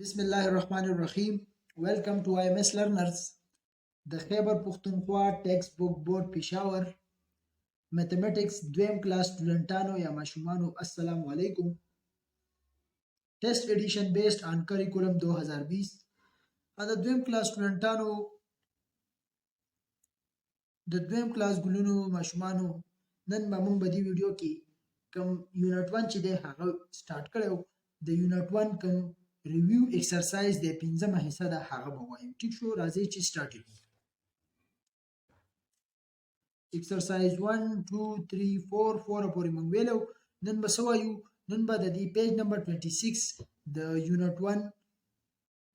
Bismillahirrahmanirrahim. Welcome to IMS Learners. د خیبر پښتونخوا ټیکسټ بک بورډ پېښور میتھمیټکس دویم کلاس سټوډنټانو یا ماشومانو السلام علیکم. ټیسټ ایډیشن بیسډ آن کریکولم 2020. د دویم کلاس سټوډنټانو د دویم کلاس ګلونو ماشومانو نن به موږ په دې ویډیو کې کوم یونټ 1 چې دی هغه سٹارټ کړو. د یونټ 1 کوم ریویو ایکسرسایز د 15مه حصہ ده هغه به وایو. ټیک شو، راځئ چې سٹارټ کړو. ایکسرسایز 1 2 3 4 پورې موږ ویلو. نن به څه وایو؟ نن به د دې پیج نمبر 26 د یونټ 1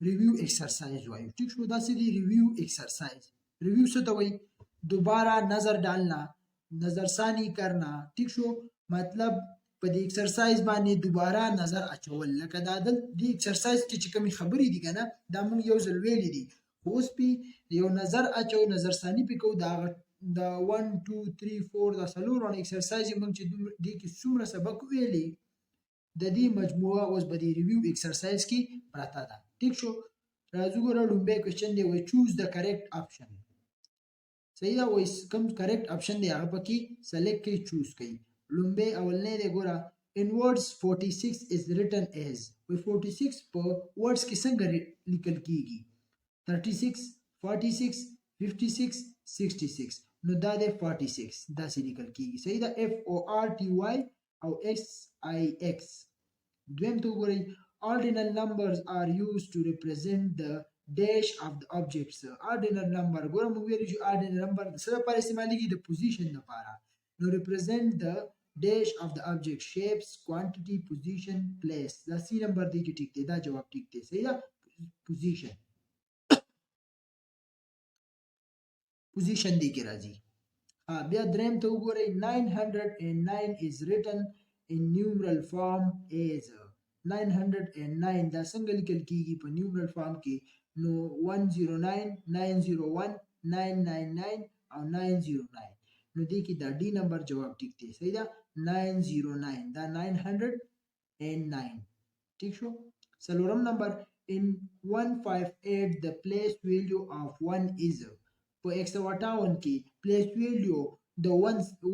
ریویو ایکسرسایز وایو. ٹھیک شو، دا څه دی ریویو ایکسرسایز؟ ریویو څه ته وایي؟ دوباره نظر ڈالنا، نظر ثانی کرنا. ٹھیک شو، مطلب په دې ایکسرسایز باندې دوباره نظر اچول. لکه دا د دې ایکسرسایز کې چې کومې خبرې دي کنه دا موږ یو ځل ویلې دي، اوس پې یو نظر اچو، نظر ثانی پې کوو. دا 1 2 3 4 دا څلورونه ایکسرسایز موږ چې دې کې څومره سبق ویلې د دې مجموعه اوس به د ریویو ایکسرسایز کې پراته ده. ٹھیک شو، راځو ګوره. لومبی کوېسچن دی وایي چوز د کریکټ آپشن. صحیح ده، وایي کوم کریکټ آپشن دی هغه پکې سلیکټ کړئ، چوز کړئ. لومبی اولنی دی ګوره. In words 46 is written as. 46 په words کې څنګه لیکل کیږي؟ 36 46 56 66. نو دا دی 46 داسې لیکل کیږي. صحیح ده، FORTY او SIX. دویم ته وګورئ. Ordinal numbers are used to represent the dash of the objects. Ordinal number ګوره موږ ویلو چې ordinal number د څه لپاره استعمالیږي؟ د پوزیشن لپاره. نو represent the dash of the object shapes quantity position place. دا سی نمبر دی کې ټیک دی، دا جواب ټیک دی. صحیح ده، پوزیشن دی کې راځي. بیا دریم ته وګورئ. 909 is written in numeral form as. 909 دا څنګه لیکل کیږي په نیومرل فارم کې؟ نو 109 901 999 او 909. نو دې کې دا ډي نمبر جواب ټیک دی. صحیح ده، 909 دا 909. ٹھیک شو. څلورم نمبر. In 158 the place value of 1 is. په 158 کې place value د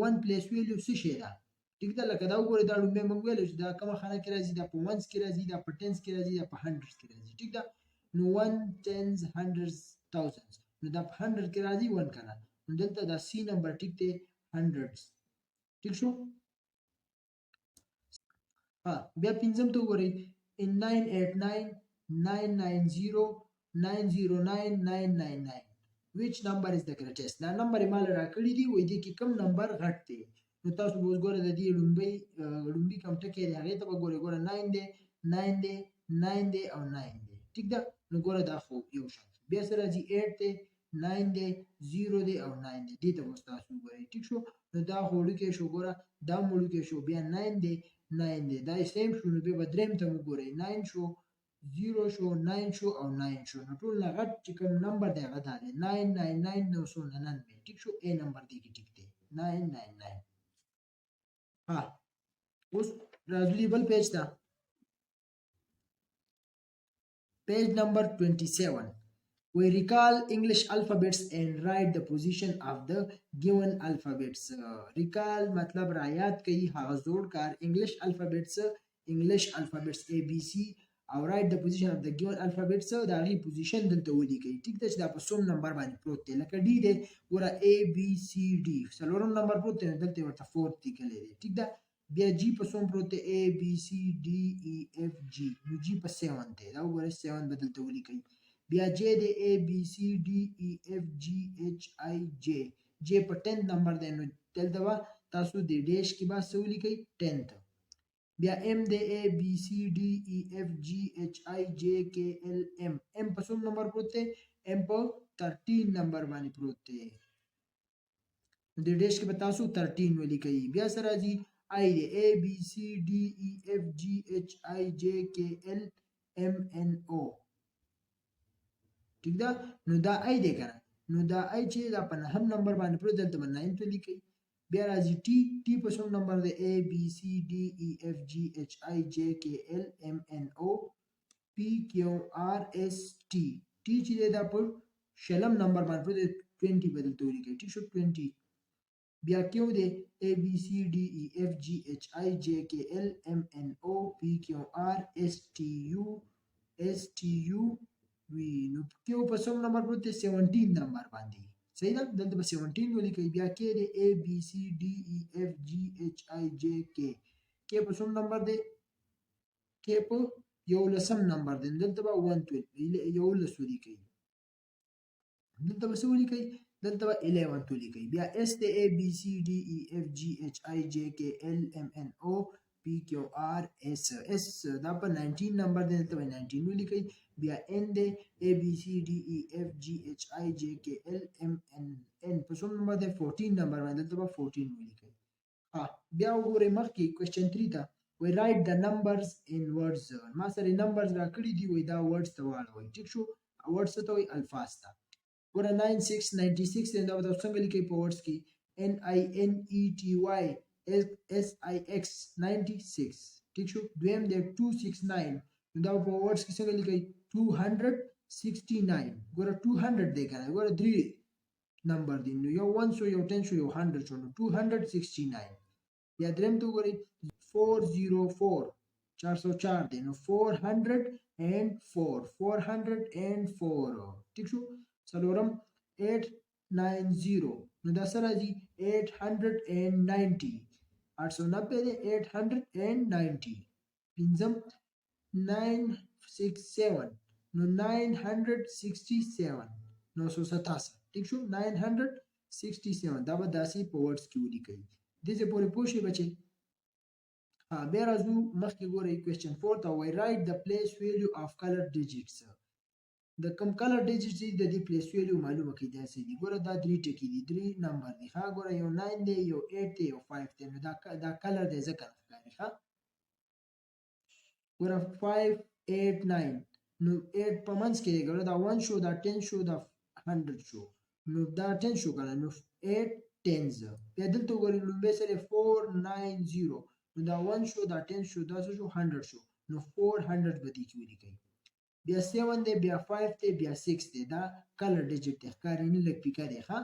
1 place value څه شی ده؟ ټیک ده، لکه دا وګورئ. دا لومبی موږ ویلو چې دا کومه خانه کې راځي؟ دا په 1s کې راځي، دا په 10s کې راځي، دا په 100s کې راځي. ټیک ده، نو 1 10s 100s 1000s. نو دا په 100 کې راځي 1 کنه. نو دلته دا سی نمبر ټیک دی 100s. ٹھیک شو. بیا پنځم ته وګورئ. In 989 990 909 999 which number is the greatest. دا نمبر یې مال راکړي دي، وایي دې کې کوم نمبر غټ دی. نو تاسو به اوس ګوره د دې لومبي کوم ټکی دی هغې ته به ګورئ. ګوره 9 دی 9 دی 9 دی او 9 دی. ټیک ده، نو ګوره دا خو یو شان. بیا سره راځي 8 دی 9 دی 0 دی او 9 دی. دې ته به اوس تاسو وګورئ. ټیک شو، نو دا خو وړوکی شو. ګوره دا هم وړوکی شو. بیا 9 دی 9 دی، دا یې سیم شو. نو بیا به دریم ته وګورئ. 9 شو 0 شو 9 شو او 9 شو. نو ټول نه غټ چې کوم نمبر دی هغه دا دی 999 999. ټیک شو، A نمبر دی کې ټیک دی 999. اوس راځو بل پیج ته. پیج نمبر 27. We recall English alphabets and write the position of the given alphabets. Recall مطلب رعایت کوي، هغه زوړ کار. English alphabets A B C او write the position of the given alphabets دا غي پوزیشن دلته ولیکئ. ټیک ده، چې دا په څوم نمبر باندې پروت دی. لکه ډي دی ګوره A B C D څلورم نمبر پروت دی، دلته ورته 4 لیکلی دی. ټیک ده. بیا جی په څوم پروت دی؟ A B C D E F G. نو جی په 7 دی، دا وګورئ 7 به دلته ولیکئ. بیا جے دی A B C D E F G H I J. جے په 10 نمبر دی، نو دلته به تاسو د ډیش کې به څه ولیکئ؟ 10. بیا M دی A B C D E F G H I J K L M. M په څوم نمبر پروت دی؟ M په 13 نمبر باندې پروت دی. د ډیش کې به تاسو 13 ولیکئ. بیا سره راځي I دی A B C D E F G H I J K L M N O. ٹیک ده، نو دا I دی کنه. نو دا I چې دا په 9 نمبر باندې پروت دلته به 9 ولیکئ. بیا راځي ټي په څوم نمبر دی؟ A B C D E F G H I J K L M N O. پی کیو آر اس ټي ټي چې دی دا په شلم نمبر باندې 20 بدل تولی کوي ټیک شو 20 بیا کیو دی A B C D E F G H I J K L M N O P Q R S T U V نو کیو په سم نمبر پروت 17 نمبر باندې صحیح ده دلته په 17 ولیکئ بیا کې دی A B C D E F G H I J K کې په سم نمبر دی کې په یو لسم نمبر دی دلته به 112 یو لس ولیکئ دلته به څه ولیکئ دلته به 11 ولیکئ بیا S دی A B C D E F G H I J K L M N O P Q R S S دا په 19 نمبر دی دلته به 19 ولیکئ بیا N دی A B C D E F G H I J K L M N په څوم نمبر دی 14 نمبر باندې دلته به 14 ولیکئ بیا وګورئ مخکې کوېسچن 3 ته وی write the numbers in words ما سره نمبرز راکړي دي وی دا words ته واړوئ ټیک شو words ته وی الفاظ ته ګوره 96 دی دا به تاسو څنګه لیکئ په words کې NINETY SIX 96 ټیک شو دویم دی 269 دا په words کې څنګه لیکئ 269 ګوره 200 دی کنه ګوره 3 نمبر دی نو یو 1 شو یو 10 شو یو 100 شو نو 269 بیا دریم ته وګورئ 404 404 دی نو 404 ټیک شو څلورم 890 نو دا سره راځي 890 890 دی 890 پنځم 967 نو 967 967 ټیک شو 967 دا به داسې په ورډز کې ولیکئ دې پورې پوه شئ بچي بیا راځو مخکې ګورئ کوېسچن 4 ته وایي write the place value of color digits د کوم کلر ډیجټ دي د دې پلیس ویلیو معلومه کړئ داسې دي ګوره دا 3 ټکي دي 3 نمبر دي ها ګوره یو 9 دی یو 8 دی یو 5 دی نو دا کلر دی ځکه ښکاري ها ګوره 589 نو 8 په منځ کې دی ګوره دا 1 شو دا 10 شو دا 100 شو نو دا 10 شو کنه نو 8 10s بیا دلته وګورئ لومبۍ سره 490 نو دا 1 شو دا 10 شو دا شو 100 شو نو 400 به دې کې ولیکئ بیا 7 دی بیا 5 دی بیا 6 دی دا کلر ډیجټ دی ښکاري نه لږ پیکه دی ښه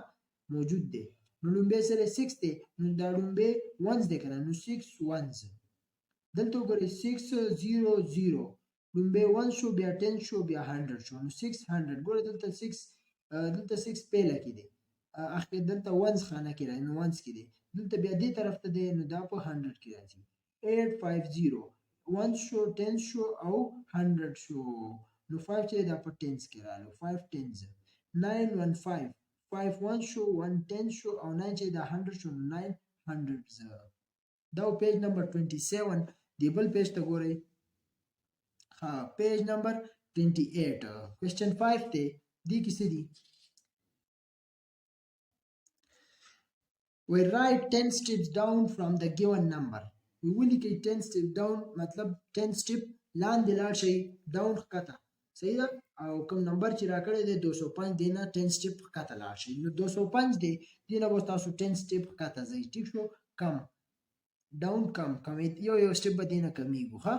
موجود دی نو لومبۍ سره 6 دی نو دا لومبۍ 1 دی کنه نو 6 ones دلته وګورئ 600 لومبۍ 1 شو بیا 10 شو بیا 100 شو نو 600 ګوره دلته 6 پیله کې دی اخر دلته 1 خانه کې راځي نو 1 کې دی دلته بیا دې طرف ته دی نو دا په 100 کې راځي 850 1 شو 10 شو او 100 شو نو 5 چې دا په 10s کې راغلو 5 10s 915 5 1 شو 1 10 شو او 9 چې دا 100 شو 900s دا پیج نمبر 27 دی بل پیج ته ګورئ پیج نمبر 28 کوېسچن 5 دی دی کې څه دي we write 10 steps down from the given number we ولیکئ 10 steps down مطلب 10 step لاندې لاړ شئ down ښکته صحیح ده او کوم نمبر چې راکړی دی 205 دی نه 10 step ښکته لاړ شئ نو 205 دی دې نه به تاسو 10 step ښکته ځئ ټیک شو کم ډاون کم یو سټپ به دې نه کمیږو ښه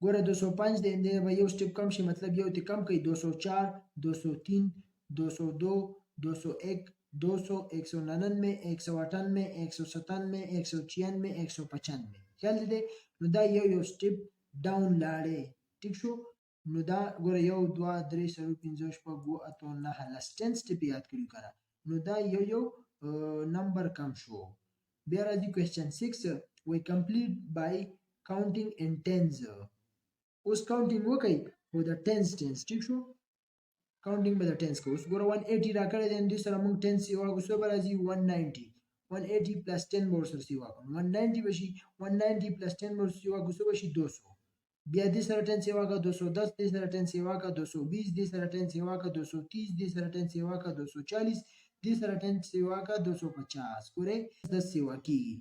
ګوره 205 دی دې به یو سټپ کم شي مطلب یو ته کم کوي 204 203 202 201 200 199 198 197 196 195 خیال دې نو دا یو سټپ ډاون لاړې ټیک شو نو دا ګوره 1 2 3 4 5 6 7 8 9 10 10 سټپ یاد کړئ کنه نو دا یو نمبر کم شو بیا راځي کوېسچن 6 we complete by counting in tens اوس کاونټینګ وکړئ خو د tens ټیک شو کاونټینګ به د tens کو اوس ګوره 180 راکړی دی دوی سره موږ 10 سیوا کو څو به راځي 190 180 plus 10 به ورسره سیوا کو 190 بشي 190 plus 10 به ورسره سیوا کو څو بشي 200 بیا دې سره 10 سیوا کا 210 دې سره 10 سیوا کا 220 دې سره 10 سیوا کا 230 دې سره 10 سیوا کا 240 دې سره 10 سیوا کا 250 ګوره 10 سیوا کیږي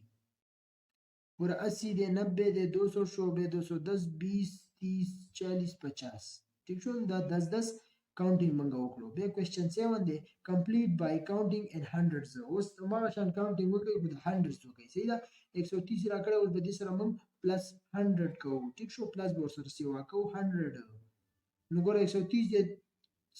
ګوره 80 دې 90 دې 200 شو به 210 20 30 40 50 ٹھیک شو دا 10 10 کاونټینګ منګه وکړو بیا کوېسچن 7 دی کمپلیټ بای کاونټینګ ان هندرډز اوس ما شان کاونټینګ وکړو د هندرډز وکړي صحیح ده 130 راکړه اوس به دې سره موږ प्लस 100 کو ٹھیک شو پلس به ورسره سیوا کو 100 نو ګوره 130 دی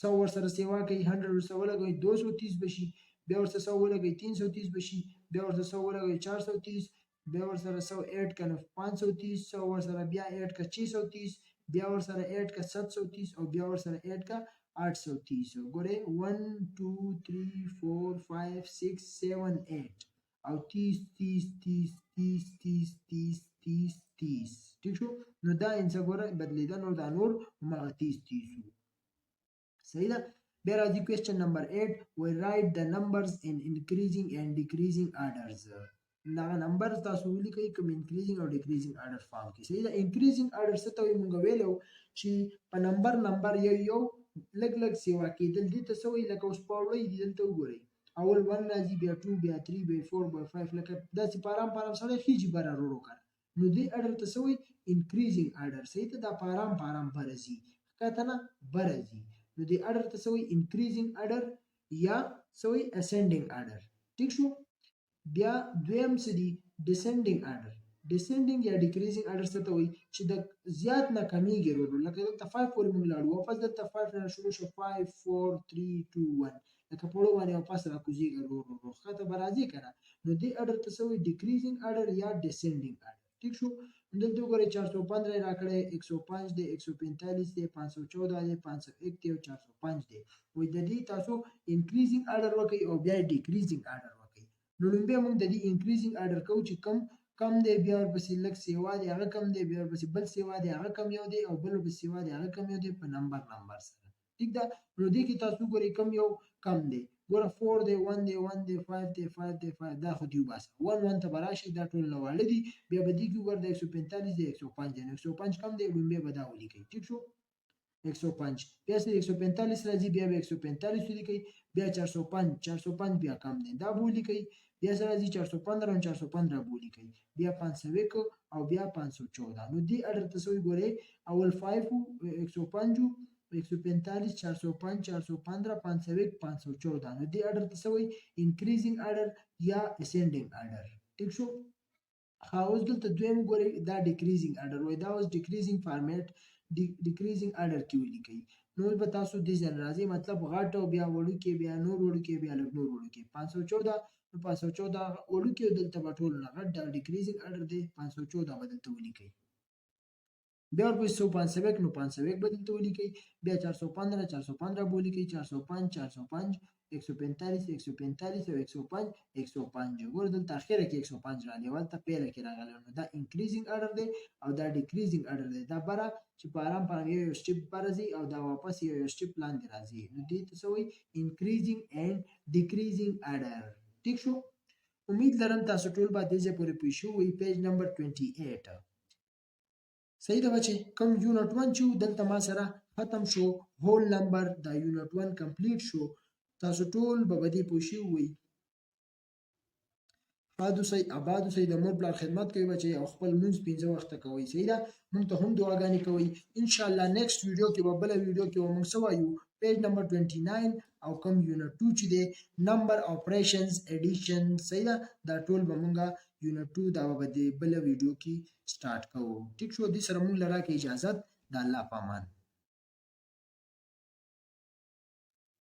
100 ورسره سیوا کوي 100 ورسره ولګوي 230 بشي بیا ورسره 100 ولګوي 330 بشي بیا ورسره 100 ولګوي 430 بیا ورسره 100 ایڈ کنه 530 100 ورسره بیا ایڈ کا 630 بیا ورسره ایڈ کا 730 او بیا ورسره ایڈ کا 830 ګوره 1 2 3 4 5 6 7 8 او 30 30 30 30 30 30 30 30 ٹھیک شو نو دا انسا ګوره بدلیدل نو دا نور ما 30 30 صحیح ده بیا راځي کوېسچن نمبر 8 we write the numbers in increasing and decreasing orders دا نمبر تاسو ولیکئ کوم انکریزینګ او ډیکریزینګ order فارم کې صحیح ده انکریزینګ order څه ته وایي مونږ ویلو چې په نمبر یو لږ لږ سیوا کېدل دي ته څه وایي لکه اوس پاوړی دي دلته وګورئ اول 1 راځي بیا 2 بیا 3 بیا 4 بیا 5 لکه داسې په ارام سړی خیجي بره ورو کړه نو دې order ته څه وایي انکریزینګ order صحیح ده دا په ارام بره ځي ښکته نه بره ځي نو دې order ته څه وایي انکریزینګ order یا څه وایي ascending order ټیک شو بیا دویم څه دي descending order descending یا decreasing order څه ته وایي چې د زیات نه کمیږي ورو لکه دلته 5 پورې موږ لاړو واپس دلته 5 نه شروع شو 5 4 3 2 1 لکه په وړو باندې واپس راکوزیږي ورو ښکته به راځي که نه نو دې order ته څه وایي decreasing order یا descending order ٹھیک شو دلته وګورئ 415 راکړی 105 دی 145 دی 514 دی 501 دی او 405 دی وایي د دې تاسو انکریزینګ order وکړئ او بیا ډیکریزینګ order وکړئ نو لومبیا موږ د دې انکریزینګ order کوو چې کم دی بیا ورپسې لږ سیوا دی هغه کم دی بیا ورپسې بل سیوا دی هغه کم یو دی او بل ورپسې سیوا دی هغه کم یو دی په نمبر سره ٹھیک ده نو دې کې تاسو ګورئ کم یو کم دی ګوره 4 دی 1 دی 1 دی 5 دی 5 دی 5 دا خو دې وباسه 1 1 ته به راشي دا ټول نه واړه دي بیا به دې کې وګوره د 145 دی 105 دی 105 کم دی لومبیا به دا ولیکئ ټیک شو 105 بیا سره 145 راځي بیا به 145 ولیکئ بیا 405 بیا کم دی دا به ولیکئ بیا سره راځي 415 او 415 به ولیکئ بیا 501 او بیا 514 نو دې order ته څه وایي ګورئ اول 5 105 145 405 415 501 514 نو دې order ته څه وایي انکریزینګ order یا ascending order ټیک شو اوس دلته دویم ګورئ دا ډیکریزینګ order وایي دا اوس ډیکریزینګ فارمیټ ډیکریزینګ order کې ولیکئ نو به تاسو دې ځای راځي مطلب غټ او بیا وړوکی بیا نور وړوکی بیا لږ نور وړوکی 514 نو 514 وړوکی دلته به ټول نه غټ دا ډیکریزینګ order دی 514 به دلته ولیکئ بیا ورپسې 105 نو 501 به دلته ولیکئ بیا 415 415 به ولیکئ 405 405 145 145 او 105 105 ګوره دلته اخره کې 105 راغلی ولته پیله کې راغلی نو دا انکریزینګ order دی او دا ډیکریزینګ order دی دا بره چې په ارام یو سټیپ بره ځي او دا واپس یو سټیپ لاندې راځي نو دې ته څه وایي انکریزینګ اینډ ډیکریزینګ order ٹھیک شو امید لرم تاسو ټول به دې ځای پورې پوه شوي پیج نمبر 28 صحیح ده بچې کوم یونټ 1 چې دلته ما سره ختم شو هول نمبر دا یونټ 1 کمپلیټ شو تاسو ټول به دې پوه شوي آباد اوسئ د مور پلار خدمت کوي بچې او خپل لمونځ 5 وخته کوئ صحیح ده موږ ته هم دعاګانې کوئ انشاءالله نیکسټ ویډیو کې به بله ویډیو کې به موږ څه وایو پیج نمبر 29 او کوم یونټ 2 چې دی نمبر اپریشنز ایډیشن صحیح ده دا ټول به موږ یونټ 2 دا به د بله ویډیو کې سٹارټ کوو ټیک شو دې سره موږ له راکړئ اجازت د الله په امان